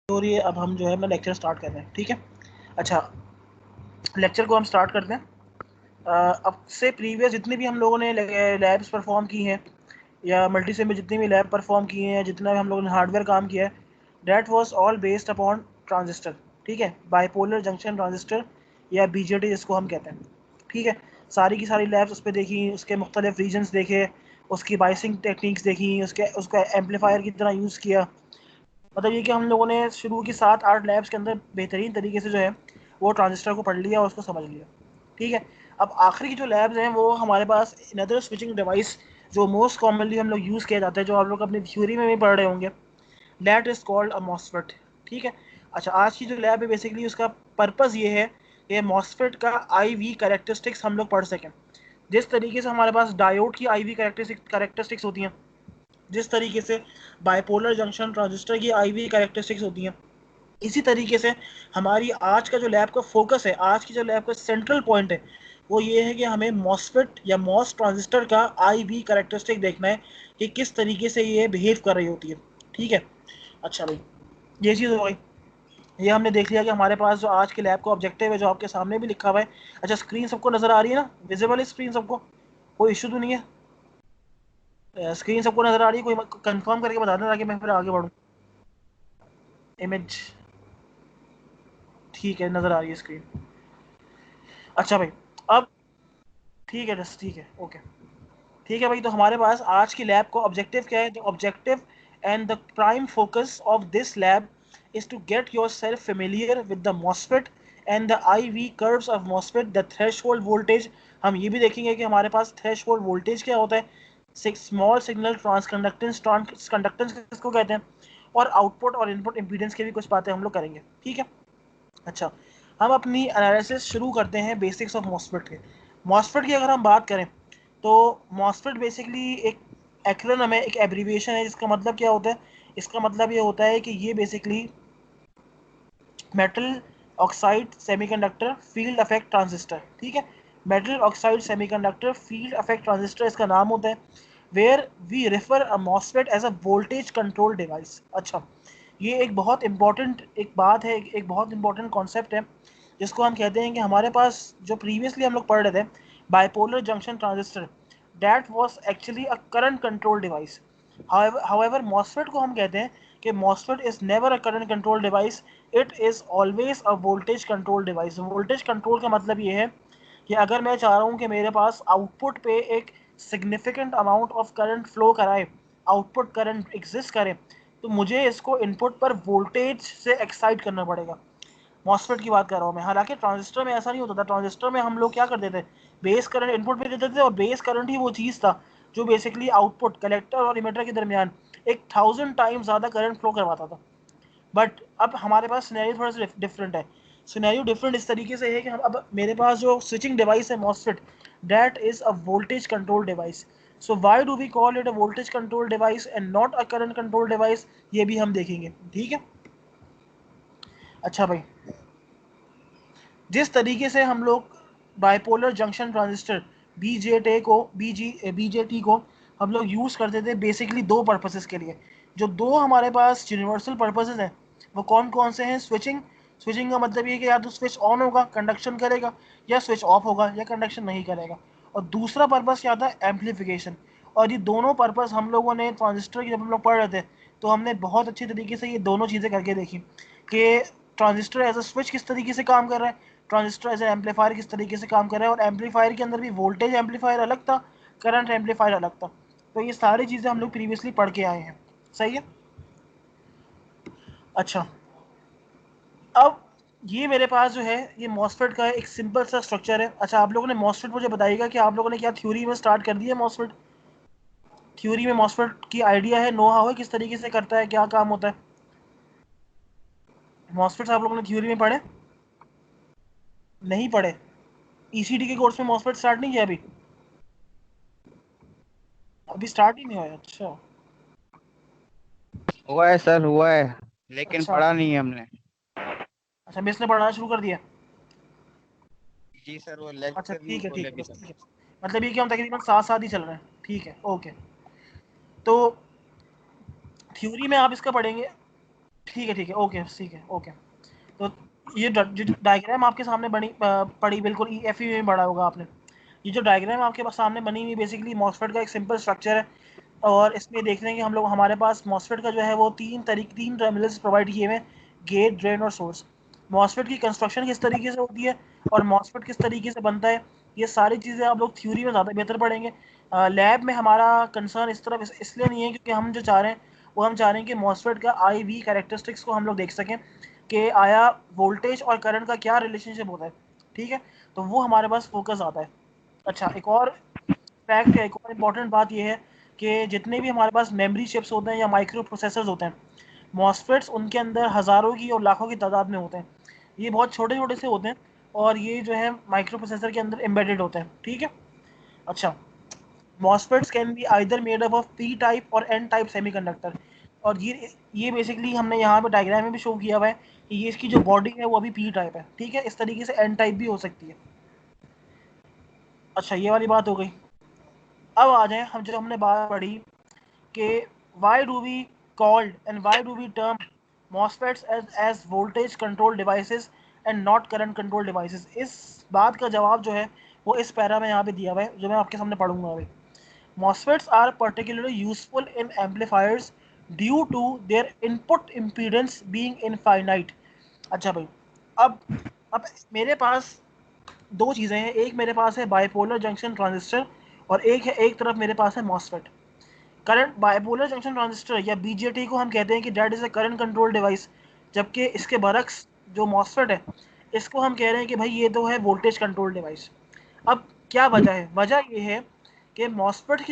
हो रही है। अब हम जो है अपना लेक्चर स्टार्ट कर रहे हैं, ठीक है। अच्छा, लेक्चर को हम स्टार्ट करते हैं। अब से प्रीवियस जितने भी हम लोगों ने लैब्स परफॉर्म की हैं या मल्टीसिम में जितने भी लैब परफॉर्म किए हैं, जितना भी हम लोगों ने हार्डवेयर काम किया है, that was all based upon transistor, ठीक है। बाइपोलर जंक्शन ट्रांजिस्टर या बीजेटी जिसको हम कहते हैं, ठीक है। सारी की सारी लैब्स उस पर देखी, उसके मुख्तलिफ रीजन्स देखे, उसकी बाइसिंग टेक्निक्स देखी, उसका एम्पलीफायर की तरह यूज़ किया। मतलब ये कि हम लोगों ने शुरू की 7-8 लैब्स के अंदर बेहतरीन तरीके से जो है वो ट्रांजिस्टर को पढ़ लिया और उसको समझ लिया, ठीक है। अब आखिरी की जो लैब्स हैं वो हमारे पास अनदर स्विचिंग डिवाइस जो मोस्ट कॉमनली हम लोग यूज़ किया जाता है, जो आप लोग अपनी थ्योरी में भी पढ़ रहे होंगे, that is called a MOSFET, ठीक है। अच्छा, आज की जो लैब है बेसिकली उसका पर्पज़ ये है कि मॉसफेट का आई वी कैरेक्टरिस्टिक्स हम लोग पढ़ सकें। जिस तरीके से हमारे पास डायोड की आई वी कैरेक्टरिस्टिक्स होती हैं, जिस तरीके से बाइपोलर जंक्शन ट्रांजिस्टर की आई वी कैरेक्टरिस्टिक्स होती हैं, इसी तरीके से हमारी आज का जो लैब का फोकस है, आज की जो लैब का सेंट्रल पॉइंट है, वो ये है कि हमें मॉसफेट या मॉस ट्रांजिस्टर का आई वी कैरेक्टरिस्टिक देखना है कि किस तरीके से ये बिहेव कर रही होती है, ठीक है। अच्छा भाई, ये चीज़ हो गई। ये हमने देख लिया कि हमारे पास जो आज के लैब का ऑब्जेक्टिव है, जो आपके सामने भी लिखा हुआ है। अच्छा, स्क्रीन सबको नज़र आ रही है ना, विजिबल है स्क्रीन सबको, कोई इशू तो नहीं है? स्क्रीन सबको नज़र आ रही है? कोई कंफर्म करके बता दें ताकि मैं फिर आगे बढ़ूँ। इमेज ठीक है, नज़र आ रही है स्क्रीन। अच्छा भाई, अब ठीक है, जस्ट ठीक है, ओके, ठीक है भाई। तो हमारे पास आज की लैब का ऑब्जेक्टिव क्या है? The objective and the prime focus of this lab is to get yourself familiar with the MOSFET and the I V curves of MOSFET, the threshold voltage. हम ये भी देखेंगे कि हमारे पास थ्रेशोल्ड वोल्टेज क्या होता है, स्मॉल सिग्नल ट्रांसकंडक्टेंस किसको कहते हैं, और आउटपुट और इनपुट इम्पीडेंस की भी कुछ बातें हम लोग करेंगे, ठीक है। अच्छा, हम अपनी एनालिसिस शुरू करते हैं बेसिक्स ऑफ मॉसफेट के। मॉसफेट की अगर हम बात करें तो मॉसफेट बेसिकली एक एक्रोनिम है, एक एब्रीविएशन है, जिसका मतलब क्या होता है? इसका मतलब ये होता है कि ये basically metal oxide semiconductor field effect transistor, ठीक है। Metal oxide semiconductor field effect transistor इसका नाम होता है, where we refer a MOSFET as a voltage control device. अच्छा, ये एक बहुत इंपॉर्टेंट एक बात है, एक बहुत इंपॉर्टेंट कॉन्सेप्ट है, जिसको हम कहते हैं कि हमारे पास जो प्रीवियसली हम लोग पढ़ रहे थे, bipolar junction transistor, that was actually a current control device. However MOSFET को हम कहते हैं कि MOSFET is never a current control device, it is always a voltage control device. Voltage control का मतलब ये है कि अगर मैं चाह रहा हूँ कि मेरे पास आउटपुट पे एक significant amount of current flow कराए, आउटपुट करंट एग्जिस्ट करे, तो मुझे इसको इनपुट पर वोल्टेज से एक्साइट करना पड़ेगा। मॉसफेट की बात कर रहा हूँ मैं। हालांकि ट्रांजिस्टर में ऐसा नहीं होता था। ट्रांजिस्टर में हम लोग क्या करते थे, बेस करंट इनपुट पे देते थे, और बेस करंट ही वो चीज़ था जो बेसिकली आउटपुट कलेक्टर और इमिटर के दरमियान एक 1000 टाइम्स ज़्यादा करंट फ्लो करवाता था। बट अब हमारे पास सिनेरियो थोड़ा सा डिफरेंट है। सिनेरियो डिफरेंट इस तरीके से है कि हम अब मेरे पास जो स्विचिंग डिवाइस है MOSFET, that is a voltage control device. So why do we call it a voltage control device and not a current control device, ये भी हम देखेंगे, ठीक है। अच्छा भाई, जिस तरीके से हम लोग बाइपोलर जंक्शन ट्रांजिस्टर बीजेटी को हम लोग यूज़ करते थे बेसिकली दो पर्पसेस के लिए। जो दो हमारे पास यूनिवर्सल पर्पसेस हैं वो कौन कौन से हैं? स्विचिंग। स्विचिंग का मतलब ये कि या तो स्विच ऑन होगा, कंडक्शन करेगा, या स्विच ऑफ होगा या कंडक्शन नहीं करेगा। और दूसरा पर्पस क्या था? एम्पलीफिकेशन। और ये दोनों पर्पस हम लोगों ने ट्रांजिस्टर की जब हम लोग पढ़ रहे थे तो हमने बहुत अच्छी तरीके से ये दोनों चीज़ें करके देखी कि ट्रांजिस्टर एज अ स्विच किस तरीके से काम कर रहा है, ट्रांजिस्टर एज एम्पलीफायर किस तरीके से काम कर रहा है, और एम्पलीफायर के अंदर भी वोल्टेज एम्पलीफायर अलग था, करंट एम्पलीफायर अलग था। तो ये सारी चीज़ें हम लोग प्रीवियसली पढ़ के आए हैं, सही है। अच्छा, अब ये मेरे पास जो है ये मॉसफेट का एक सिंपल सा स्ट्रक्चर है। अच्छा, आप लोगों ने मॉसफेट मुझे बताइएगा कि आप लोगों ने क्या थ्योरी में स्टार्ट कर दिया मॉसफेट? थ्योरी में मॉसफेट की आइडिया है, नो हाउ है, किस तरीके से करता है, क्या काम होता है मॉसफेट? आप लोगों ने थ्योरी में पढ़े? नहीं पढ़े? ईसीडी के कोर्स में मॉसफेट स्टार्ट नहीं किया अभी? अभी स्टार्ट ही नहीं हुआ है? अच्छा। हुआ है सर, हुआ है, लेकिन अच्छा। पढ़ा नहीं है हमने। अच्छा, मिस ने पढ़ाना शुरू कर दिया? जी सर, वो अच्छा, लेक्चर नहीं ठीक है खोले ठीक है, अभी बस तक। ठीक है। मतलब ये कि हम तकरीबन साथ साथ ही चल रहे हैं, ठीक है, ओके। तो थ्योरी में आप इसका पढ़ेंगे, ठीक है, ओके, ठीक है, ओके। तो ये जो डायग्राम आपके सामने पड़ी बिल्कुल EFE में पढ़ा होगा आपने। ये जो डायग्राम आपके सामने बनी हुई बेसिकली मॉसफेट का एक सिंपल स्ट्रक्चर है, और इसमें देख रहे हैं कि हम लोग हमारे पास मॉसफेट का जो है वो तीन टर्मिनल्स प्रोवाइड किए हुए हैं, गेट, ड्रेन और सोर्स। मॉसफेट की कंस्ट्रक्शन किस तरीके से होती है और मॉसफेट किस तरीके से बनता है, ये सारी चीज़ें आप लोग थ्योरी में ज़्यादा बेहतर पढ़ेंगे। लैब में हमारा कंसर्न इस तरफ इसलिए नहीं है क्योंकि हम जो चाह रहे हैं वो हम चाह रहे हैं कि मॉसफेट का IV कैरेक्टरिस्टिक्स को हम लोग देख सकें कि आया वोल्टेज और करंट का क्या रिलेशनशिप होता है, ठीक है। तो वो हमारे पास फोकस आता है। अच्छा, एक और फैक्ट है, एक और इम्पॉर्टेंट बात ये है कि जितने भी हमारे पास मेमोरी चिप्स होते हैं या माइक्रो प्रोसेसर्स होते हैं, मॉसफेट्स उनके अंदर हज़ारों की और लाखों की तादाद में होते हैं। ये बहुत छोटे छोटे से होते हैं और ये जो है माइक्रो प्रोसेसर के अंदर एम्बेडेड होते हैं, ठीक है। अच्छा, MOSFETs can be either made up of P type और N टाइप सेमीकंडक्टर, और ये बेसिकली हमने यहाँ पे डायग्राम में भी शो किया हुआ है कि ये इसकी जो बॉडी है वो अभी P टाइप है, ठीक है। इस तरीके से N टाइप भी हो सकती है। अच्छा, ये वाली बात हो गई। अब आ जाए हम जो हमने बात पढ़ी कि why do we called and why do we term MOSFETs as voltage control devices and not current control devices। इस बात का जवाब जो है वो इस पैरा में यहाँ पे दिया हुआ है, जो मैं आपके सामने पढ़ूंगा अभी। MOSFETs are particularly useful in amplifiers due to their input impedance being infinite। अच्छा भाई, अब अब मेरे पास दो चीज़ें हैं, एक मेरे पास है बाइपोलर जंक्शन ट्रांजिस्टर और एक तरफ मेरे पास है MOSFET। Current bipolar junction transistor या BJT को हम कहते हैं कि that is a current control device, जबकि इसके बरक्स जो MOSFET है इसको हम कह रहे हैं कि भाई ये तो है वोल्टेज कंट्रोल डिवाइस। अब क्या वजह है? वजह ये है कि MOSFET की